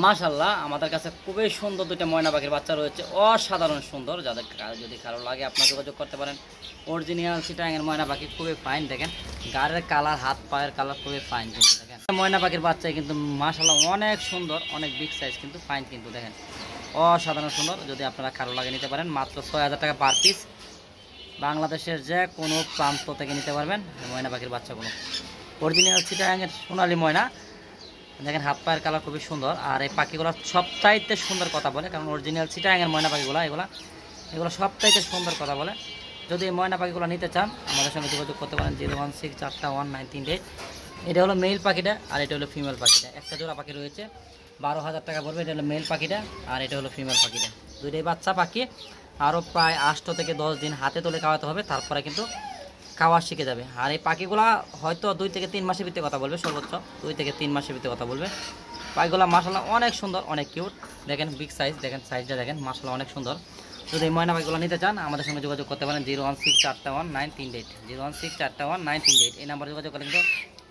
মাশাআল্লাহ আমাদের কাছে খুবই সুন্দর দুইটা ময়না পাখির বাচ্চা রয়েছে, অসাধারণ সুন্দর। যাদের যদি কারো লাগে আপনার যোগাযোগ করতে পারেন। অরিজিনাল চিটাগাংয়ের ময়না পাখি, খুবই ফাইন। দেখেন গাড়ির কালার, হাত পায়ের কালার খুবই ফাইন কিন্তু। দেখেন ময়না পাখির বাচ্চা কিন্তু মাশাআল্লাহ অনেক সুন্দর, অনেক বিগ সাইজ কিন্তু ফাইন কিন্তু। দেখেন অসাধারণ সুন্দর। যদি আপনারা কারো লাগে নিতে পারেন, মাত্র ৬,০০০ টাকা পার পিস। বাংলাদেশের যে কোনো প্রান্ত থেকে নিতে পারবেন ময়না পাখির বাচ্চাগুলো। অরিজিনাল চিটাগাংয়ের সোনালী ময়না। দেখেন হাত পায়ের কালার খুবই সুন্দর। আর এই পাখিগুলো সবচাইতে সুন্দর কথা বলে, কারণ অরিজিনাল চিটাগাংয়ের ময়না পাখিগুলো এগুলো সবচাইতে সুন্দর কথা বলে। যদি এই ময়না পাখিগুলো নিতে চান আমাদের সঙ্গে যোগাযোগ করতে পারেন 016419338। এটা হলো মেল পাখিটা আর এটা হলো ফিমেল পাখিটা। একটা জোড়া পাখি রয়েছে, 12,০০০ টাকা পড়বে। এটা হলো মেল পাখিটা আর এটা হলো ফিমেল পাখিটা। দুইটাই বাচ্চা পাখি। আরও প্রায় 8 থেকে 10 দিন হাতে তুলে খাওয়াতে হবে, তারপরে কিন্তু খাওয়া শিখে যাবে। আর এই পাখিগুলা হয়তো 2 থেকে 3 মাসের ভিতরে কথা বলবে, সর্বোচ্চ 2 থেকে 3 মাসের ভিতরে কথা বলবে। পাখিগুলা মাশাআল্লাহ অনেক সুন্দর, অনেক কিউট। দেখেন বিগ সাইজ, দেখেন সাইজটা দেখেন, মাশাআল্লাহ অনেক সুন্দর। যদি এই ময়না পাখিগুলো নিতে চান আমাদের সঙ্গে যোগাযোগ করতে পারেন 016419338 016419338। এই নাম্বারে যোগাযোগ করলে কিন্তু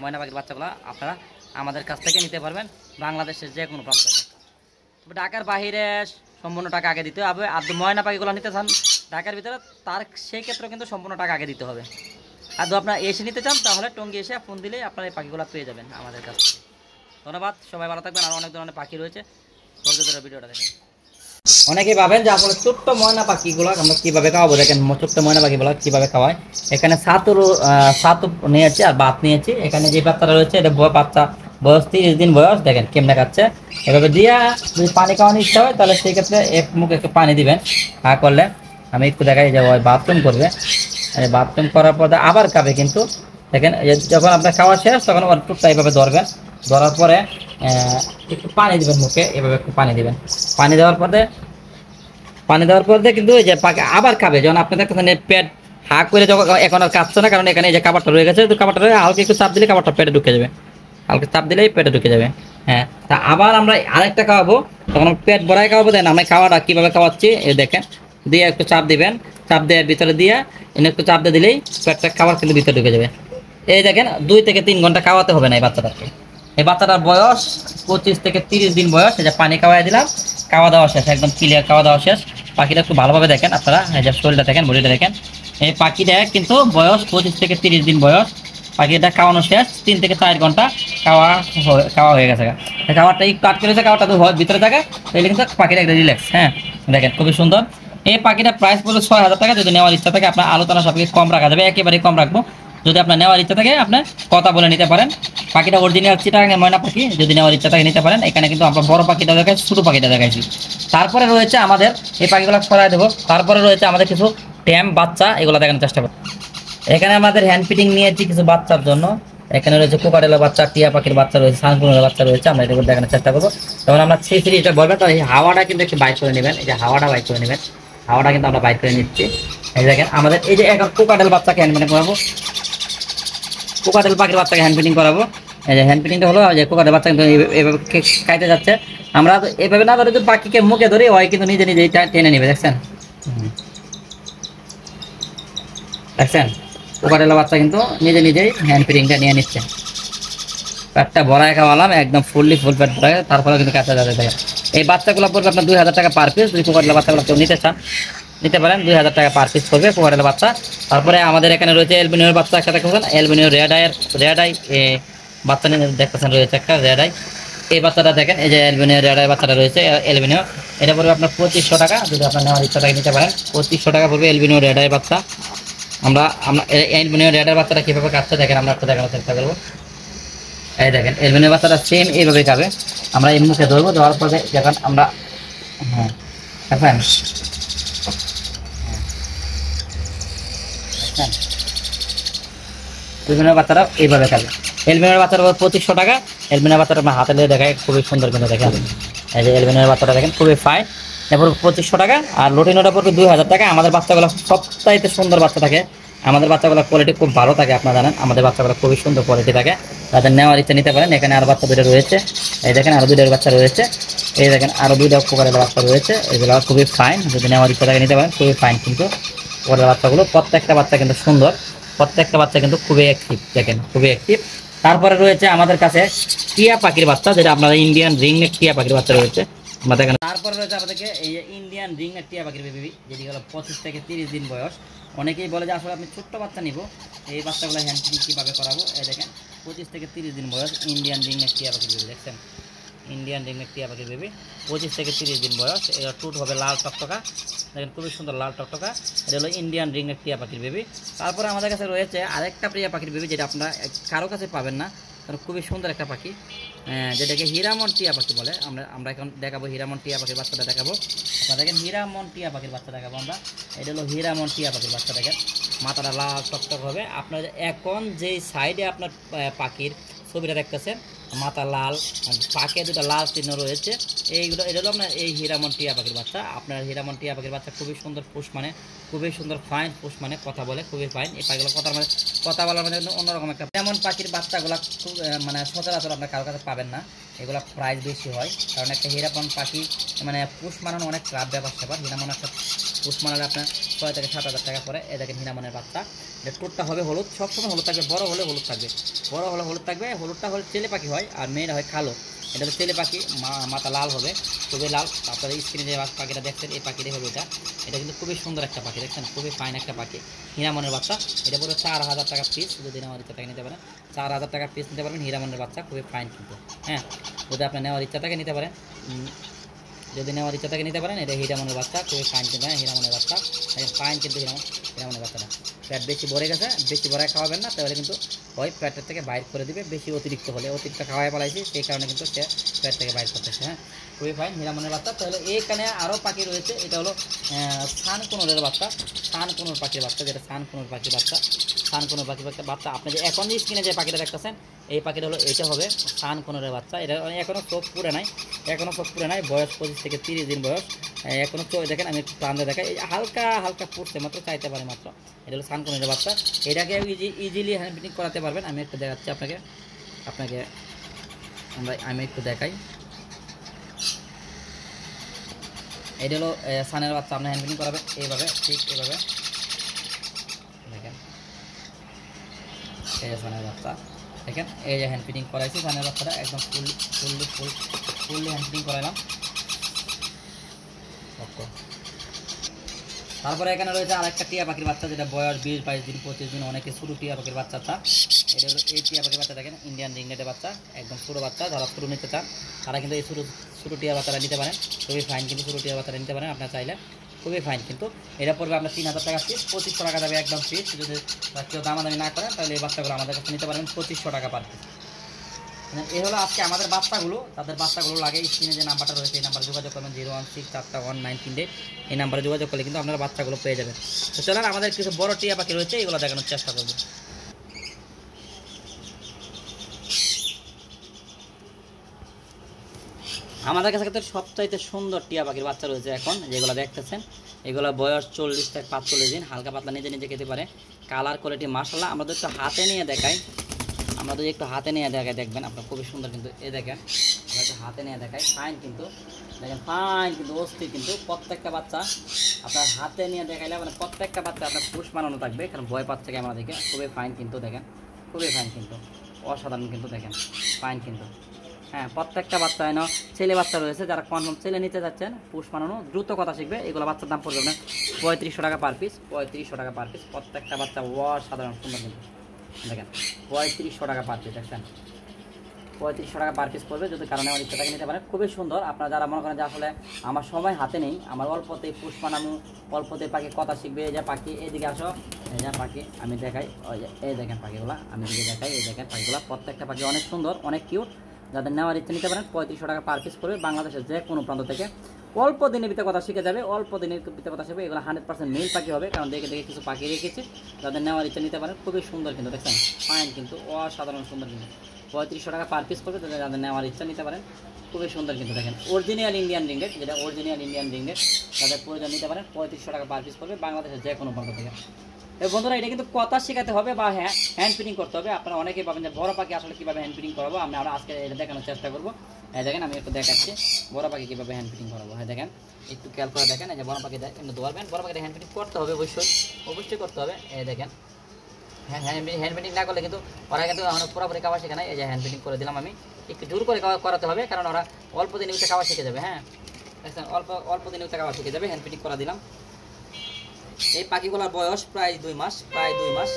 ময়না পাখির বাচ্চাগুলো আপনারা আমাদের কাছ থেকে নিতে পারবেন, বাংলাদেশের যে কোনো প্রান্ত থেকে। ঢাকার বাইরে সম্পূর্ণ টাকা আগে দিতে হবে। আর ময়না পাখিগুলো নিতে চান ঢাকার ভিতরে, তার সেই ক্ষেত্রে কিন্তু সম্পূর্ণ টাকা আগে দিতে হবে। আর যদি আপনারা এসে নিতে চান তাহলে টঙ্গী এসে ফোন দিলে আপনারা এই পাখিগুলো পেয়ে যাবেন আমাদের কাছে। ধন্যবাদ, সবাই ভালো থাকবেন। আর অনেক ধরনের পাখি রয়েছে, ভিডিওটা দেখেন। অনেকেই ভাবেন যে আসলে ছোট্ট ময়না পাখিগুলো আমরা কীভাবে খাওয়াবো। দেখেন ছোট্ট ময়না পাখিগুলো কীভাবে খাওয়ায়। এখানে সাতু নিয়েছি আর ভাত নিয়েছি। এখানে যে বাচ্চাটা রয়েছে এটা বাচ্চা বয়স 30 দিন বয়স। দেখেন কেমনে খাচ্ছে। এভাবে দিয়া যদি পানি খাওয়ানোর ইচ্ছা হয় তাহলে সেই ক্ষেত্রে এক মুখ একটু পানি দিবেন। করলে আমি একটু দেখাই যে ওই বাথরুম করবে। বাথরুম করার পর আবার খাবে কিন্তু। দেখেন যখন আপনার খাওয়া শেষ তখন ওর টুকটা এইভাবে ধরবেন। ধরার পরে একটু পানি দিবেন মুখে, এভাবে একটু পানি দিবেন। পানি দেওয়ার পরে কিন্তু এই যে পাখি আবার খাবে। যখন আপনি দেখতেছেন পেট হা করে, যখন এখন আর কাঁপছে না, কারণ এখানে এই যে খাবারটা রয়ে গেছে, তো খাবারটা হালকা একটু চাপ দিলে খাবারটা পেটে ঢুকে যাবে। হালকা চাপ দিলেই পেটে ঢুকে যাবে। হ্যাঁ, তা আবার আমরা আরেকটা খাওয়াবো, তখন পেট ভরাই খাওয়াবো। দেন আমরা খাওয়াটা কীভাবে খাওয়াচ্ছি দেখেন। দিয়ে একটু চাপ দিবেন, চাপ দেওয়ার ভিতরে দিয়ে এনে একটু চাপ দিয়ে দিলেই পেটটা খাবার কিন্তু ভিতরে ঢুকে যাবে। এই দেখেন 2 থেকে 3 ঘন্টা খাওয়াতে হবে না এই বাচ্চাটাকে। এই বাচ্চাটার বয়স 25 থেকে 30 দিন বয়স। এই যে পানি খাওয়াই দিলাম, খাওয়া দাওয়া শেষ, একদম ক্লিয়ার খাওয়া দাওয়া শেষ। পাখিটা একটু ভালোভাবে দেখেন আপনারা, এই যে শরীরটা দেখেন, বডিটা দেখেন। এই পাখিটা কিন্তু বয়স 25 থেকে 30 দিন বয়স। পাখিটা খাওয়ানো শেষ, 3 থেকে 4 ঘন্টা খাওয়া হয়ে গেছে। খাবারটা একটু আটকে রয়েছে, খাবারটা তো ভিতরে থাকে, তাহলে কিন্তু পাখিটা একটা রিল্যাক্স। হ্যাঁ দেখেন খুবই সুন্দর। এই পাখিটা প্রাইস পড়বে 6,000 টাকা। যদি নেওয়ার ইচ্ছা থাকে আপনার আলোচনা সবকিছু কম রাখা যাবে, একেবারেই কম রাখবো। যদি আপনার নেওয়ার ইচ্ছা থাকে আপনার কথা বলে নিতে পারেন। পাখিটা অরিজিনাল চিটাগাংয়ের ময়না পাখি, যদি নেওয়ার ইচ্ছা থাকে নিতে পারেন। এখানে কিন্তু আমরা বড় পাখিটা দেখাইছি, ছোটো পাখিটা দেখাইছি। তারপরে রয়েছে আমাদের এই পাখিগুলো ছড়াই দেবো। তারপরে রয়েছে আমাদের কিছু ট্যাম বাচ্চা, এগুলো দেখানোর চেষ্টা করবো। এখানে আমাদের হ্যান্ড ফিটিং নিয়েছি কিছু বাচ্চার জন্য। এখানে রয়েছে কোকারেলের বাচ্চা, টিয়া পাখির বাচ্চা রয়েছে, সানকুনের বাচ্চা রয়েছে। আমরা এগুলো দেখানোর চেষ্টা করবো। তখন আমরা সেই সিরিজটা বলবেন, তো এই হাওয়াটা কিন্তু একটু বাইক করে নেবেন। এই যে হাওয়াটা বাইক করে নেবেন, হাওয়াটা কিন্তু আমরা বাইক করে নিচ্ছি। এই দেখেন আমাদের এই যে এখন কোকারেল বাচ্চাকে হ্যান্ড ফিটিং করাবো, কোকারেল পাখির বাচ্চাকে হ্যান্ড ফিটিং করাবো। এই যে হ্যান্ড ফিটিংটা হলো যে কোকারেল বাচ্চা কিন্তু এভাবে খাইতে যাচ্ছে। আমরা এভাবে না ধরে যদি পাখিকে মুখে ধরি, ওই কিন্তু নিজে নিজেই টেনে নেবে। দেখছেন দেখছেন কোকারেলের বাচ্চা কিন্তু নিজে নিজেই হ্যান্ড ফিটিংটা নিয়ে নিচ্ছে। পেটটা ভরায় খাওয়ালাম, একদম ফুল পেট ভরায়, তারপরে কিন্তু কাছে যাতে দেখেন। এই বাচ্চাগুলো পড়বে আপনার 2,000 টাকা পার পিস। যদি কোকারেলের বাচ্চাগুলো কেউ নিতে চান নিতে পারেন, 2,000 টাকা পার পিস পড়বে কোকারেলের বাচ্চা। তারপরে আমাদের এখানে রয়েছে অ্যালবিনিওর বাচ্চা, একটা দেখেন অ্যালবিনিও রেড আই বাচ্চা নিয়ে দেখতেছেন, রয়েছে একটা রেড আই। এই বাচ্চাটা দেখেন, এই যে অ্যালবিনিও রেড আই বাচ্চাটা রয়েছে অ্যালবিনিও, এটা পড়বে আপনার 2500 টাকা। যদি আপনার নেওয়ার ইচ্ছা থাকে নিতে পারেন, 2500 টাকা পড়বে অ্যালবিনিও রেড আই বাচ্চা। আমরা অ্যালবিনিও রেড আই বাচ্চাটা কীভাবে কাটছে দেখেন, আমরা একটু দেখানোর চেষ্টা করবো। এই দেখেন অ্যালবিনিও বাচ্চাটা সেম এইভাবে খাবে। আমরা এই মুখে ধরবো, ধরার পরে যখন আমরা দেখেন অ্যালবিনিও বাচ্চারা এইভাবে খাবে। অ্যালবিনিও বাচ্চাটা 2500 টাকা। অ্যালবিনিও বাচ্চাটা আমরা হাতে নিয়ে দেখায়, খুবই সুন্দর কিন্তু দেখেন। এই যে অ্যালবিনিও বাচ্চাটা দেখেন খুবই ফাইন, এরপর 2500 টাকা। আর লুটিনোটা পড়বে 2,000 টাকা। আমাদের বাচ্চাগুলো সবচাইতে সুন্দর বাচ্চা থাকে, আমাদের বাচ্চাগুলোর কোয়ালিটি খুব ভালো থাকে। আপনারা জানেন আমাদের বাচ্চাগুলো খুবই সুন্দর কোয়ালিটি থাকে। তাদের নেওয়ার ইচ্ছা নিতে পারেন। এখানে আরও বাচ্চা 2টা রয়েছে, এই দেখেন আরও 2টার বাচ্চা রয়েছে। এই দেখেন আরও 2টা কোকারেলের বাচ্চা রয়েছে, এগুলো খুবই ফাইন। যদি নেওয়ার ইচ্ছা থাকে নিতে পারেন, খুবই ফাইন কিন্তু কোকারেলের বাচ্চাগুলো। প্রত্যেকটা বাচ্চা কিন্তু সুন্দর, প্রত্যেকটা বাচ্চা কিন্তু খুবই অ্যাক্টিভ। দেখেন খুবই অ্যাক্টিভ। তারপরে রয়েছে আমাদের কাছে টিয়া পাখির বাচ্চা, যেটা আপনারা ইন্ডিয়ান রিংনেক টিয়া পাখির বাচ্চা রয়েছে আমাদের এখানে। তারপরে রয়েছে আমাদেরকে এই ইন্ডিয়ান রিংনেক টিয়া পাখির বেবি, যেটি হলো 25 থেকে 30 দিন বয়স। অনেকেই বলে যে আসলে আপনি ছোট্ট বাচ্চা নিব, এই বাচ্চাগুলো হ্যান্ড ফিডিং কীভাবে করাবো। এই দেখেন 25 থেকে 30 দিন বয়স ইন্ডিয়ান রিংনেক টিয়া পাখির বেবি, দেখছেন ইন্ডিয়ান রিংনেক টিয়া পাখির বেবি 25 থেকে 30 দিন বয়স। এর টুট হবে লাল টকটকা, দেখেন খুবই সুন্দর লাল টকটকা। এটা হলো ইন্ডিয়ান রিংনেক টিয়া পাখির বেবি। তারপরে আমাদের কাছে রয়েছে আরেকটা টিয়া পাখির বেবি, যেটা আপনারা কারো কাছে পাবেন না, কারণ খুবই সুন্দর একটা পাখি, যেটাকে হীরামন টিয়া পাখি বলে। আমরা এখন দেখাবো হীরামন টিয়া পাখির বাচ্চাটা দেখাবো। আপনারা দেখেন হীরামন টিয়া পাখির বাচ্চা দেখাবো আমরা। এটা হলো হীরামন টিয়া পাখির বাচ্চা, দেখেন মাথাটা লাল টকটক হবে। আপনার এখন যেই সাইডে আপনার পাখির ছবিটা দেখতেছেন, মাথা লাল, পাকে দুটো লাল চিহ্ন রয়েছে, এইগুলো এটা হলো আপনার এই হীরামন টিয়া পাখির বাচ্চা। আপনার হীরামন টিয়া পাখির বাচ্চা খুবই সুন্দর পুষ, মানে খুবই সুন্দর ফাইন পুষ, মানে কথা বলে খুবই ফাইন। এই পাখিগুলো কথা বলার মানে অন্যরকম একটা। যেমন পাখির বাচ্চাগুলো খুব মানে সচরাচর আপনার কারোর কাছে পাবেন না, এগুলো প্রাইস বেশি হয়, কারণ একটা হীরামন পাখি মানে পুষ মানানো অনেক ক্লাব ব্যাপার স্যাপার। হীরামন একটা পুষ মানালে আপনার 6 থেকে 7 হাজার টাকা পরে। এই দেখেন হীরামনের বাচ্চা, এটা টোটটা হবে হলুদ, সবসময় হলুদ থাকবে, বড় হলে হলুদ থাকবে, বড় হলে হলুদ থাকবে। হলুদটা হলে ছেলে পাখি হয় আর মেয়েরা হয় কালো। এটা হলো ছেলে পাখি, মাথা লাল হবে, খুবই লাল। আপনারা স্ক্রিনে যে পাখিটা দেখছেন এই পাখিটাই হবে এটা। এটা কিন্তু খুবই সুন্দর একটা পাখি, দেখছেন খুবই ফাইন একটা পাখি, হীরামনের বাচ্চা। এটা পুরো 4000 টাকা পিস, যদি নেওয়ার ইচ্ছা থাকে নিতে পারেন। 4000 টাকা পিস নিতে পারবেন হীরামনের বাচ্চা, খুবই ফাইন কিন্তু। হ্যাঁ, যদি আপনার নেওয়ার ইচ্ছা থাকে নিতে পারেন, যদি নেওয়ার ইচ্ছা থাকে নিতে পারেন। এটা হীরামনের বাচ্চা, খুবই ফাইন কিন্তু। হ্যাঁ, হীরামনের বাচ্চা ফাইন কিন্তু। হীরামনের বাচ্চাটা পেট বেশি ভরে গেছে, বেশি ভরে খাওয়াবেন না, তাহলে কিন্তু ওই পেটের থেকে বাইর করে দিবে। বেশি অতিরিক্ত হলে, অতিরিক্ত খাওয়াই পালাইছি সেই কারণে কিন্তু সে পেট থেকে বাইর করতেছে। হ্যাঁ, খুবই ফাইন হীরামনের বাচ্চা। তাহলে এইখানে আরও পাখি রয়েছে, এটা হলো সানকুনোরের বাচ্চা, সানকুনোর পাখির বাচ্চা, যেটা সানকুনোর পাখির বাচ্চা, সানকুনোর পাখির বাচ্চা। আপনি যে এখন যে স্ক্রিনে যে পাখিটা দেখতেছেন এই পাখিটা হলো, এটা হবে সানকুনোরের বাচ্চা। এটা এখনও চোখ পুরে নাই, বয়স 25 থেকে 30 দিন বয়স। এখনও চোখ দেখেন, আমি একটু টান দিয়ে দেখাই, এই হালকা হালকা পড়ছে মাত্র, চাইতে পারে মাত্র। এটা হলো সানকুনোরের বাচ্চা, এটাকে ইজিলি হ্যান্ড ফিডিং করাতে পারবেন। আমি একটু দেখাচ্ছি আপনাকে আমি একটু দেখাই। এটা হলো সানের বাচ্চা, আপনি হ্যান্ড ফিডিং করাবেন এইভাবে, ঠিক এইভাবে দেখেন। এই যে সানের বাচ্চা দেখেন, এই যে হ্যান্ড ফিডিং করাইছি সানের বাচ্চাটা, একদম ফুললি হ্যান্ড ফিডিং করাইলাম। তারপরে এখানে রয়েছে আরেকটা টিয়া পাখির বাচ্চা, যেটা বয়স 20-22 দিন 25 দিন, অনেকে ছোটো টিয়া পাখির বাচ্চাটা। এটা হলো এই টিয়া পাখির বাচ্চা, দেখেন ইন্ডিয়ান রিংনেটের বাচ্চা, একদম ছোটো বাচ্চা। যারা ছোটো নিতে চান তারা কিন্তু এই ছোটো টিয়া বাচ্চাটা নিতে পারেন, খুবই ফাইন কিন্তু। ছোটো টিয়া বাচ্চাটা নিতে পারেন আপনারা চাইলে, খুবই ফাইন কিন্তু। এটা পড়বে আপনার 3000 টাকা পিস, 2500 টাকা যাবে একদম পিস। যদি কেউ দামাদামি না করেন তাহলে এই বাচ্চাগুলো আমাদের কাছে নিতে পারবেন 2500 টাকা পার পিস। এই হলো আজকে আমাদের বাচ্চাগুলো। তাদের বাচ্চাগুলো লাগে স্ক্রিনে যে নাম্বারটা রয়েছে এই নাম্বারে যোগাযোগ করবেন, 016419338। এই নাম্বারে যোগাযোগ করলে কিন্তু আপনারা বাচ্চাগুলো পেয়ে যাবেন। তো চলেন আমাদের কিছু বড় টিয়া পাখি রয়েছে, এগুলো দেখানোর চেষ্টা করবো। আমাদের কাছে সবচাইতে সুন্দর টিয়া পাখির বাচ্চা রয়েছে এখন, যেগুলো দেখতেছেন। এগুলো বয়স 40 থেকে 45 দিন, হালকা পাতলা নিজে নিজে খেতে পারে। কালার কোয়ালিটি মাশাআল্লাহ। আমাদের একটু হাতে নিয়ে দেখাই, দেখবেন আপনার খুবই সুন্দর কিন্তু। এই দেখেন, আমরা একটু হাতে নিয়ে দেখাই, ফাইন কিন্তু, দেখেন ফাইন কিন্তু, অস্থির কিন্তু। প্রত্যেকটা বাচ্চা আপনার হাতে নিয়ে দেখাইলে মানে প্রত্যেকটা বাচ্চা আপনার পুষ মানানো থাকবে, কারণ ভয় পাচ্ছে ক্যামেরা দেখে। খুবই ফাইন কিন্তু, দেখেন খুবই ফাইন কিন্তু, অসাধারণ কিন্তু, দেখেন ফাইন কিন্তু। হ্যাঁ, প্রত্যেকটা বাচ্চা এনে ছেলে বাচ্চা রয়েছে, যারা কনফার্ম ছেলে নিতে যাচ্ছেন, পুষ মানানো দ্রুত কথা শিখবে, এগুলো বাচ্চার দাম পড়বে না 3500 টাকা পার পিস, 3500 টাকা পার পিস। প্রত্যেকটা বাচ্চা অসাধারণ সুন্দর কিন্তু, দেখেন 3500 টাকা পার পিস, দেখছেন 3500 টাকা পার পিস পড়বে। যদি কারণে আমার ইচ্ছা থাকে নিতে পারেন, খুবই সুন্দর। আপনারা যারা মনে করেন যে আসলে আমার সময় হাতে নেই, আমার অল্পতে পুষ বানানো, অল্পতে পাখি কথা শিখবে, এই যে পাখি এইদিকে আসো, এই যে পাখি আমি দেখাই, ওই যে এই দেখেন পাখিগুলা আমি দিকে দেখাই, এই দেখেন পাখিগুলা, প্রত্যেকটা পাখি অনেক সুন্দর, অনেক কিউট। যাদের নেওয়ার ইচ্ছা নিতে পারেন, 3500 টাকা পার পিস পড়বে। বাংলাদেশের যে কোনো প্রান্ত থেকে অল্প দিনের ভিতরে কথা শিখে যাবে, অল্প দিনের ভিতরে কথা শিখবে। এগুলো 100% মেল পাখি হবে, কারণ দেখে কিছু পাখি রেখেছে। যাদের নেওয়ার ইচ্ছা নিতে পারেন, খুবই সুন্দর কিন্তু, দেখছেন ফাইন কিন্তু, অসাধারণ সুন্দর কিন্তু। 3500 টাকা পার পিস পড়বে, যাদের নেওয়ার ইচ্ছা নিতে পারেন, খুবই সুন্দর কিন্তু। দেখেন অরিজিনাল ইন্ডিয়ান রিংনেট, যেটা অরিজিনাল ইন্ডিয়ান রিংনেট, যাদের প্রয়োজন নিতে পারেন 3500 টাকা পার পিস পড়বে, বাংলাদেশের যে কোনো প্রান্ত থেকে। বন্ধুরা, এটা কিন্তু কথা শেখাতে হবে বা হ্যান্ড ফিডিং করতে হবে। আপনারা অনেকেই পাবেন যে বড় পাখি আসলে কীভাবে হ্যান্ড ফিডিং করাবো, আমরা আজকে এটা দেখানোর চেষ্টা করবো। হ্যাঁ দেখেন, আমি একটু দেখাচ্ছি বড় পাখি কীভাবে হ্যান্ড ফিডিং করাবো। হ্যাঁ দেখেন, একটু খেয়াল করে দেখেন, এই যে বড় পাখি কিন্তু ধরবেন, বড় পাখিটা হ্যান্ড ফিডিং করতে হবে, অবশ্যই করতে হবে। এই দেখেন হ্যাঁ, হ্যান্ড পেন্টিং না করলে কিন্তু ওরা কিন্তু এখন পুরোপুরি খাওয়া শেখে না। এই যে হ্যান্ড পেন্টিং করে দিলাম আমি, একটু জোর করে করাতে হবে, কারণ ওরা অল্প দিনে উঠে খাওয়া শিখে যাবে। হ্যাঁ, অল্প অল্প দিনে উঠে খাওয়া শিখে যাবে। হ্যান্ড পেন্টিং করা দিলাম। এই পাখিগুলোর বয়স প্রায় 2 মাস, প্রায় 2 মাস।